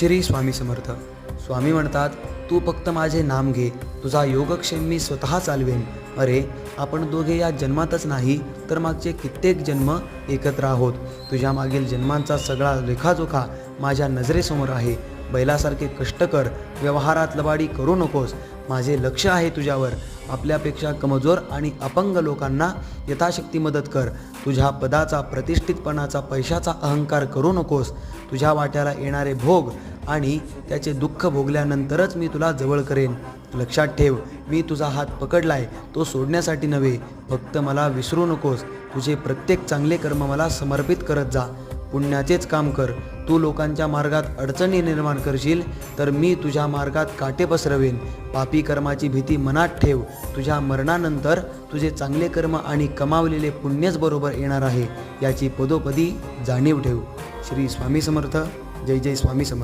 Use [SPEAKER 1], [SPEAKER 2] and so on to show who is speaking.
[SPEAKER 1] श्री स्वामी समर्थ. स्वामी म्हणतात, तू फक्त माझे नाम घे, तुझा योगक्षेम मी स्वतः चालवेन. अरे, आपण दोघे या जन्मातच नाही तर मागचे कित्येक जन्म एकत्र आहोत. तुझ्या मागील जन्मांचा सगळा लेखाजोखा माझ्या नजरेसमोर आहे. बैलासारखे कष्ट कर, व्यवहारात लबाडी करू नकोस. माझे लक्ष आहे तुझ्यावर. आपल्यापेक्षा कमजोर आणि अपंग लोकांना यथाशक्ती मदत कर. तुझ्या पदाचा, प्रतिष्ठितपणाचा, पैशाचा अहंकार करू नकोस. तुझ्या वाट्याला येणारे भोग आणि त्याचे दुःख भोगल्यानंतरच मी तुला जवळ करेन. लक्षात ठेव, मी तुझा हात पकडलाय तो सोडण्यासाठी नव्हे. फक्त मला विसरू नकोस. तुझे प्रत्येक चांगले कर्म मला समर्पित करत जा. पुण्याचेच काम कर. तू लोकांच्या मार्गात अडचणी निर्माण करशील तर मी तुझ्या मार्गात काटे पसरवेन. पापी कर्माची भीती मनात ठेव. तुझ्या मरणानंतर तुझे चांगले कर्म आणि कमावलेले पुण्यच बरोबर येणार आहे याची पदोपदी जाणीव ठेव. श्री स्वामी समर्थ. जय जय स्वामी समर्थ.